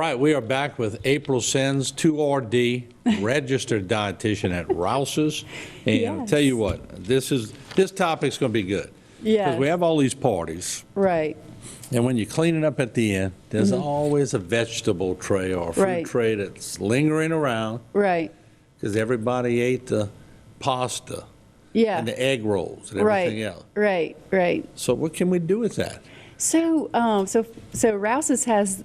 right, we are back with April Sens, 2RD, registered dietitian at Rouses. And I'll tell you what, this topic's going to be good. Yeah. Because we have all these parties. Right. And when you clean it up at the end, there's always a vegetable tray or a fruit tray that's lingering around. Right. Because everybody ate the pasta and the egg rolls and everything else. Right, right. So what can we do with that? So, Rouses has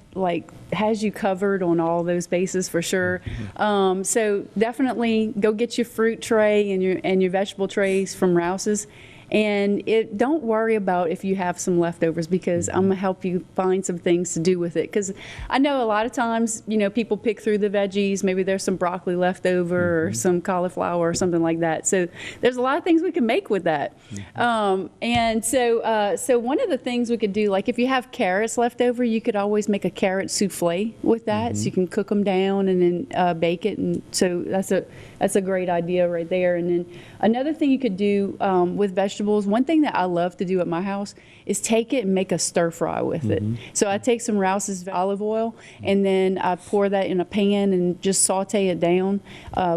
you covered on all those bases for sure. So definitely go get your fruit tray and your vegetable trays from Rouses. And don't worry about if you have some leftovers, because I'm gonna help you find some things to do with it. Because I know a lot of times, people pick through the veggies. Maybe there's some broccoli left over or some cauliflower or something like that. So there's a lot of things we can make with that. And so one of the things we could do, like if you have carrots left over, you could always make a carrot souffle with that. So you can cook them down and then bake it. And so that's a great idea right there. And then another thing you could do with vegetables, one thing that I love to do at my house is take it and make a stir fry with it. So I take some Rouses olive oil and then I pour that in a pan and just saute it down,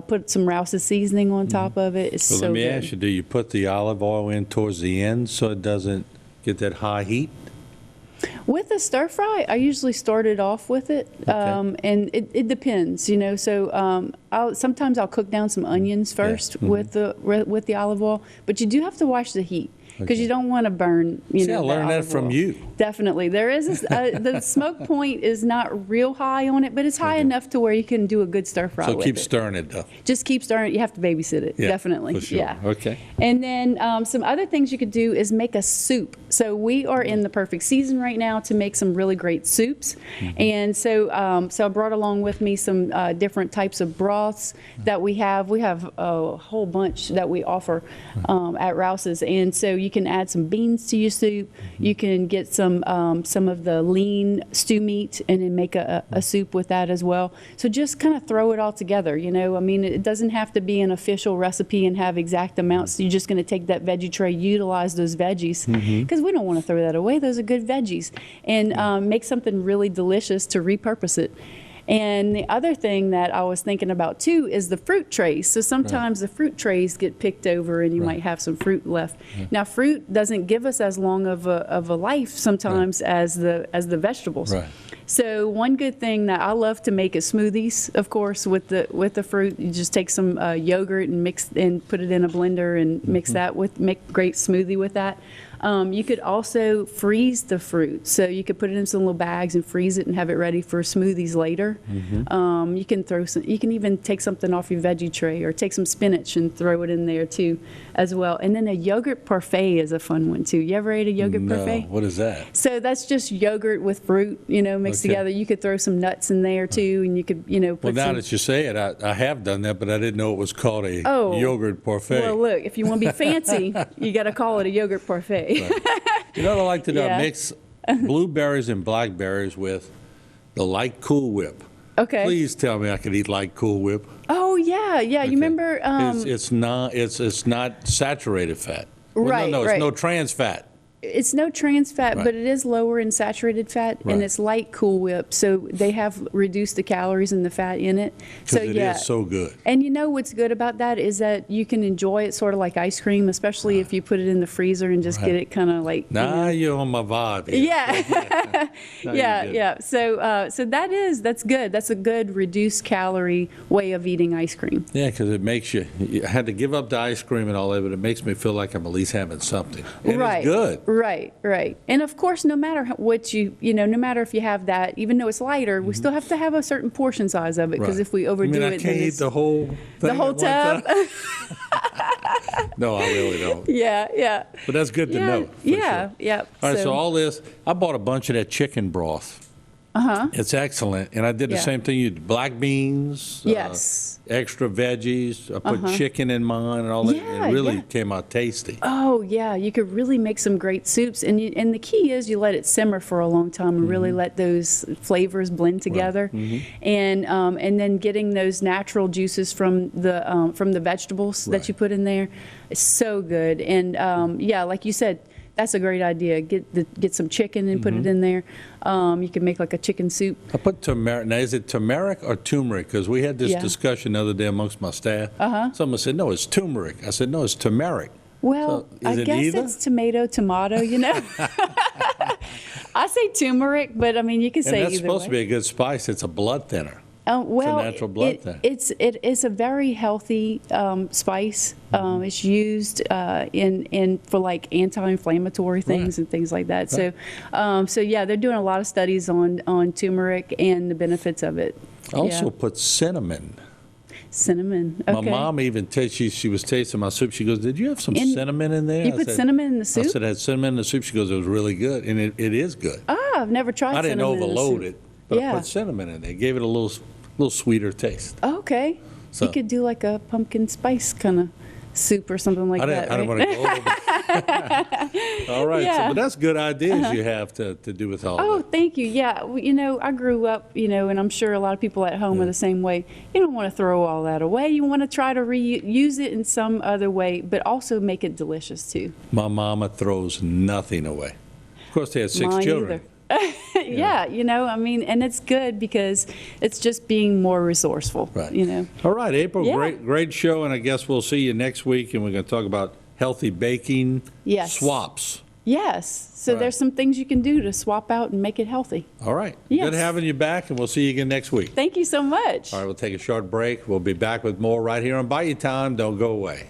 put some Rouses seasoning on top of it. It's so let me good. ask you, do you put the olive oil in towards the end so it doesn't get that high heat? With a stir fry, I usually start it off with it, and it depends, So sometimes I'll cook down some onions first with the olive oil, but you do have to watch the heat. Because you don't want to burn, See, I learned that from you. Definitely. There is the smoke point is not real high on it, but it's high enough to where you can do a good stir fry with it. So keep stirring it, though. Just keep stirring it. You have to babysit it, definitely. For sure. Yeah. Okay. And then some other things you could do is make a soup. So we are in the perfect season right now to make some really great soups. And so I brought along with me some different types of broths that we have. We have a whole bunch that we offer at Rouses. And so you can add some beans to your soup. You can get some of the lean stew meat and then make a soup with that as well. So just kind of throw it all together, I mean, it doesn't have to be an official recipe and have exact amounts. You're just going to take that veggie tray, utilize those veggies, because we don't want to throw that away. Those are good veggies. And make something really delicious to repurpose it. And the other thing that I was thinking about too is the fruit trays. So sometimes the fruit trays get picked over and you might have some fruit left. Now fruit doesn't give us as long of a life sometimes as the vegetables. So one good thing that I love to make is smoothies, of course, with the fruit. You just take some yogurt and mix and put it in a blender and mix that make a great smoothie with that. You could also freeze the fruit. So you could put it in some little bags and freeze it and have it ready for smoothies later. You can even take something off your veggie tray or take some spinach and throw it in there too as well. And then a yogurt parfait is a fun one too. You ever ate a yogurt parfait? No, what is that? So that's just yogurt with fruit, mixed together. You could throw some nuts in there too, and you could, put Well, now that you say it, I have done that, but I didn't know it was called a yogurt parfait. Well, look, if you want to be fancy, you got to call it a yogurt parfait. You know what I like to do? I mix blueberries and blackberries with the light Cool Whip. Okay. Please tell me I could eat light Cool Whip. Oh yeah. You remember? It's not saturated fat. Right. It's no trans fat. It's no trans fat, but it is lower in saturated fat, and it's light Cool Whip, so they have reduced the calories and the fat in it. So it is so good. And what's good about that is that you can enjoy it sort of like ice cream, especially if you put it in the freezer and just get it kind of like. Now you're on my vibe. Yeah. Yeah. So that's good. That's a good reduced calorie way of eating ice cream. Yeah, because it makes you. I had to give up the ice cream and all that, but it makes me feel like I'm at least having something. And it's good. Right. And of course, no matter what no matter if you have that, even though it's lighter, we still have to have a certain portion size of it, because if we overdo it, I can't eat the whole thing. The whole tub. No, I really don't. Yeah. But that's good to know. Yeah. All right, so all this, I bought a bunch of that chicken broth. It's excellent. And I did the same thing. You did black beans, extra veggies. I put chicken in mine and all that. It really came out tasty. Oh, yeah. You could really make some great soups. And the key is you let it simmer for a long time and really let those flavors blend together. And then getting those natural juices from the vegetables that you put in there is so good. And, like you said, That's a great idea. Get some chicken and put it in there. You can make like a chicken soup. I put turmeric. Now, is it turmeric or turmeric? Because we had this discussion the other day amongst my staff. Someone said, no, it's turmeric. I said, no, it's turmeric. Well, So, is I it guess either? it's tomato, you know. I say turmeric, but I mean, you can And say that's either supposed to way. be a good spice. It's a blood thinner. Well, natural blood thinner. it is a very healthy spice. It's used for like anti-inflammatory things and things like that. So, so yeah, they're doing a lot of studies on turmeric and the benefits of it. Also Yeah. put cinnamon. Cinnamon. Okay. My mom even she was tasting my soup. She goes, "Did you have some cinnamon in there?" You I put said, cinnamon in the I soup? said, "I had cinnamon in the soup." She goes, "It was really good," and it is good. Ah, I've never tried I didn't cinnamon in the overload soup. it, but I Yeah. put cinnamon in there. Gave it a little sweeter taste. Okay. So- You could do like a pumpkin spice kind of soup or something like that, I didn't right? want to go over. All right, Yeah. but that's good ideas you have to do with all Oh, that. thank you. Yeah, I grew up, and I'm sure a lot of people at home are the same way. You don't want to throw all that away. You want to try to reuse it in some other way, but also make it delicious too. My mama throws nothing away. Of course, they had 6 Mine children. either. Yeah, I mean, and it's good because it's just being more resourceful, Right. All right, April, Yeah. great show, and I guess we'll see you next week, and we're going to talk about healthy baking Yes. swaps. Yes. So Right. there's some things you can do to swap out and make it healthy. All right. Yes. Good having you back, and we'll see you again next week. Thank you so much. All right, we'll take a short break. We'll be back with more right here on Bayou Time. Don't go away.